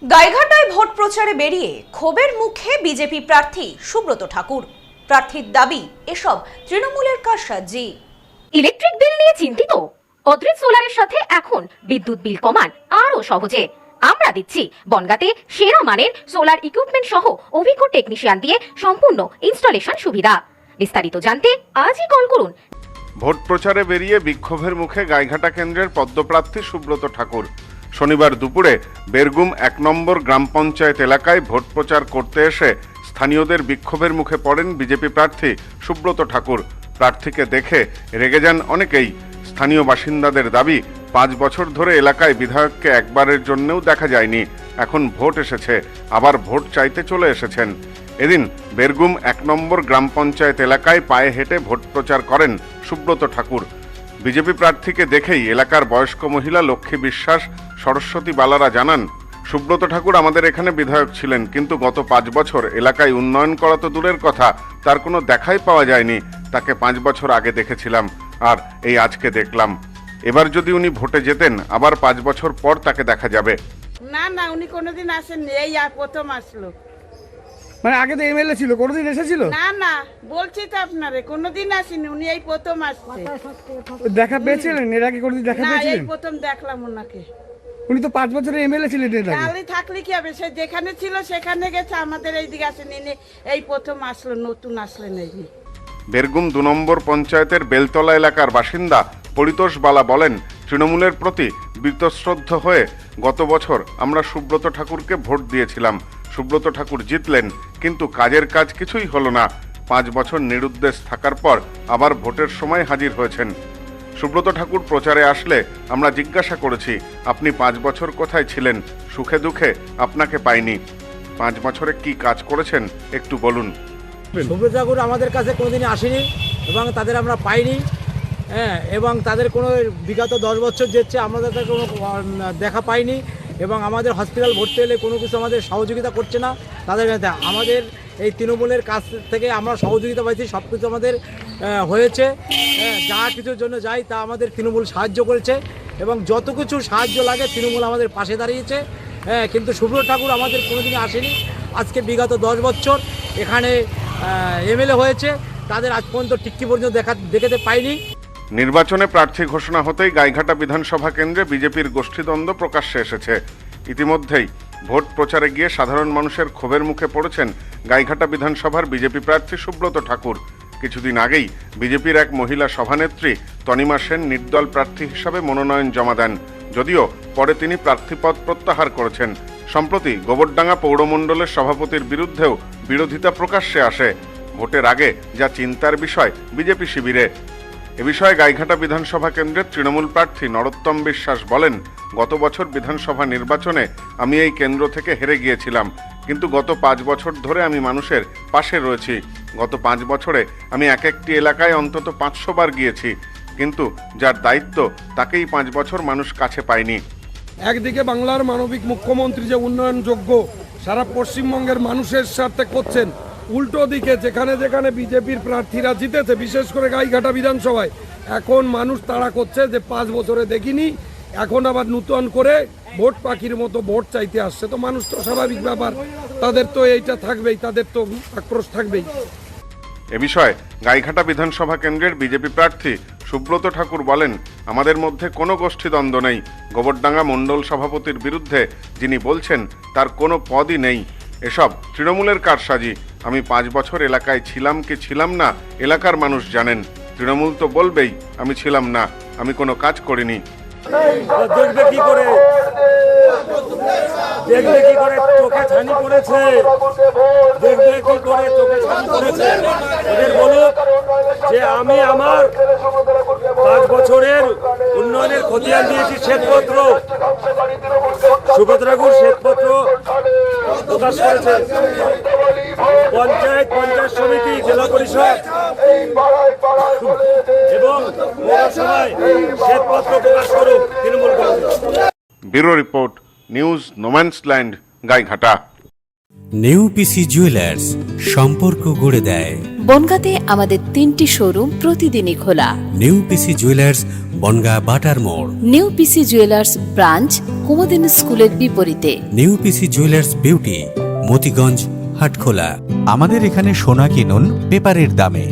গাইঘাটায় vote প্রচারে বেরিয়ে ক্ষোভের মুখে বিজেপি প্রার্থী সুব্রত ঠাকুর। প্রার্থীর দাবি এসব তৃণমূলের কারসাজি। ইলেকট্রিক বিল নিয়ে চিন্তিত? অদ্রিত সোলারের সাথে এখন বিদ্যুৎ বিল কমান আরো সহজে। আমরা দিচ্ছি বনগাঁতে সেরা মানের সোলার ইকুইপমেন্ট সহ অভিজ্ঞ টেকনিশিয়ান দিয়ে সম্পূর্ণ ইনস্টলেশন সুবিধা। বিস্তারিত জানতে আজই কল করুন। ভোট প্রচারে বেরিয়ে বিক্ষোভের মুখে গাইঘাটা কেন্দ্রের পদ্মপ্রার্থী সুব্রত ঠাকুর শনিবার দুপুরে বেরগুম ১ নম্বর গ্রাম পঞ্চায়েত এলাকায় ভোট প্রচার করতে এসে স্থানীয়দের বিক্ষোভের মুখে পড়েন বিজেপি প্রার্থী সুব্রত ঠাকুর। প্রার্থীকে দেখে রেগে যান অনেকেই। স্থানীয় বাসিন্দাদের দাবি ৫ বছর ধরে এলাকায় বিধায়ককে একবারের জন্যও দেখা যায়নি, এখন ভোট এসেছে, আবার ভোট চাইতে চলে এসেছেন। এদিন বেরগুম ১ নম্বর গ্রাম পঞ্চায়েত এলাকায় পায়ে হেঁটে ভোট প্রচার করেন সুব্রত ঠাকুর। বিজেপি প্রার্থীকে দেখেই এলাকার বয়স্ক মহিলা লক্ষ্মী বিশ্বাস, সরস্বতী বালারা জানান, সুব্রত ঠাকুর আমাদের এখানে বিধায়ক ছিলেন, কিন্তু গত ৫ বছর এলাকায় উন্নয়ন করা তো দূরের কথা, তার কোনো দেখাই পাওয়া যায়নি। তাকে ৫ বছর আগে দেখেছিলাম আর এই আজকে দেখলাম। এবার যদি উনি ভোটে যেতেন আবার ৫ বছর পর তাকে দেখা যাবে। না না, উনি কোনোদিন আসেননি, এই প্রথম আসলো। মানে আগে তো এমএলএ ছিল, কোনোদিন এসেছিল? না না, বলছি তো আপনারে, কোনোদিন আসেনি, উনি এই প্রথম আসছে। দেখা পেয়েছিলেন এর আগে? কোনোদিন দেখা না, এই পেয়েছিলেন? প্রথম দেখলাম ওনাকে। উনি তো 5 বছরের এমএলএ ছিলেন এর আগে। তাহলে থাকলে কি হবে, সে যেখানে ছিল সেখানে গেছে, আমাদের এইদিকে আসেনি, এই প্রথম আসলো, নতুন আসলেন এই। বেরগুম ২ নম্বর পঞ্চায়েতের বেলতলা এলাকার বাসিন্দা পরিতোষ বালা বলেন, তৃণমূলের প্রতি বীতশ্রদ্ধ হয়ে গত বছর আমরা সুব্রত ঠাকুরকে ভোট দিয়েছিলাম। সুব্রত ঠাকুর জিতলেন, কিন্তু কাজের কাজ কিছুই হলো না। ৫ বছর নিরুদ্দেশ থাকার পর আবার ভোটের সময় হাজির হয়েছেন। সুব্রত ঠাকুর প্রচারে আসলে আমরা জিজ্ঞাসা করেছি, আপনি ৫ বছর কোথায় ছিলেন? সুখে দুঃখে আপনাকে পাইনি। ৫ বছরে কি কাজ করেছেন একটু বলুন। সুব্রত ঠাকুর আমাদের কাছে কোনোদিনই আসেনি এবং তাদের আমরা পাইনি। এবং তাদের কোনো বিগত ১০ বছর যেচ্ছে আমাদের কোনো দেখা পাইনি এবং আমাদের হসপিটাল ভর্তি হলে কোনো কিছু আমাদের সহযোগিতা করছে না। তাদের আমাদের এই তৃণমূলের কাছ থেকে আমরা সহযোগিতা পাইছি, সব কিছু আমাদের হয়েছে। যা কিছুর জন্য যাই তা আমাদের তৃণমূল সাহায্য করেছে এবং যত কিছু সাহায্য লাগে তৃণমূল আমাদের পাশে দাঁড়িয়েছে। কিন্তু সুব্রত ঠাকুর আমাদের কোনোদিনই আসেনি। আজকে বিগত ১০ বছর এখানে এমএলএ হয়েছে, তাদের আজ পর্যন্ত টিক্কি পর্যন্ত দেখতে পাইনি। নির্বাচনে প্রার্থী ঘোষণা হতেই গাইঘাটা বিধানসভা কেন্দ্রে বিজেপির গোষ্ঠীদ্বন্দ্ব প্রকাশ্যে এসেছে। ইতিমধ্যেই ভোট প্রচারে গিয়ে সাধারণ মানুষের ক্ষোভের মুখে পড়েছেন গাইঘাটা বিধানসভার বিজেপি প্রার্থী সুব্রত ঠাকুর। কিছুদিন আগেই বিজেপির এক মহিলা সভানেত্রী তনিমা সেন নির্দল প্রার্থী হিসাবে মনোনয়ন জমা দেন, যদিও পরে তিনি প্রার্থীপদ প্রত্যাহার করেছেন। সম্প্রতি গোবরডাঙ্গা পৌরমণ্ডলের সভাপতির বিরুদ্ধেও বিরোধিতা প্রকাশ্যে আসে। ভোটের আগে যা চিন্তার বিষয় বিজেপি শিবিরে। এ বিষয়ে গাইঘাটা বিধানসভা কেন্দ্রের তৃণমূল প্রার্থী নরোত্তম বিশ্বাস বলেন, গত বছর বিধানসভা নির্বাচনে আমি এই কেন্দ্র থেকে হেরে গিয়েছিলাম, কিন্তু গত ৫ বছর ধরে আমি মানুষের পাশে রয়েছি। গত ৫ বছরে আমি এক একটি এলাকায় অন্তত ৫০০ বার গিয়েছি, কিন্তু যার দায়িত্ব তাকেই ৫ বছর মানুষ কাছে পায়নি। একদিকে বাংলার মানবিক মুখ্যমন্ত্রী যে উন্নয়নযোগ্য সারা পশ্চিমবঙ্গের মানুষের স্বার্থে করছেন, উল্টো দিকে যেখানে যেখানে বিজেপির প্রার্থীরা জিতেছে, বিশেষ করে গাইঘাটা বিধানসভায়, এখন মানুষ তাড়া করছে যে ৫ বছরে দেখিনি, এখন আবার নূতন করে ভোট পাখির মতো ভোট চাইতে আসছে। তো মানুষ তো স্বাভাবিক ব্যাপার, তাদের তো এইটা থাকবেই, তাদের তো আক্রোশ থাকবেই। এ বিষয়ে গাইঘাটা বিধানসভা কেন্দ্রের বিজেপি প্রার্থী সুব্রত ঠাকুর বলেন, আমাদের মধ্যে কোনো গোষ্ঠীদ্বন্দ্ব নেই। গোবরডাঙ্গা মণ্ডল সভাপতির বিরুদ্ধে যিনি বলছেন তার কোনো পদই নেই। এসব তৃণমূলের কারসাজি। আমি ৫ বছর এলাকায় ছিলাম কি ছিলাম না এলাকার মানুষ জানেন। তৃণমূল তো বলবেই আমি ছিলাম না, আমি কোনো কাজ করিনি। দেখবে কি করে, দেখবে কি করে চোখে ছানি পড়েছে, দেখবে কি করে চোখে ছানি পড়েছে। ওদের বলুক যে আমি আমার ৫ বছরের উন্নয়নের খতিয়ান দিয়েছি, শ্বেতপত্র। সুব্রত ঠাকুর শ্বেতপত্র প্রকাশ করেছে। পঞ্চায়েত সমিতি, জেলা পরিষদ এবং পৌরসভায় শ্বেতপত্র প্রকাশ করুক Trinamool Congress. Bureau report, news no man's land, Gaighata. New PC jewellers, সম্পর্ক গড়ে দেয়। বনগাঁতে আমাদের 3টি শোরুম প্রতিদিনই খোলা। নেউপিসি জুয়েলার্স, বনগা বাটার মোড়। নিউ পিসি জুয়েলার্স ব্রাঞ্চ কুমদিন স্কুলের বিপরীতে। New PC jewellers beauty, Motiganj, Hatkhola. আমাদের এখানে সোনা কিনুন পেপারের দামে।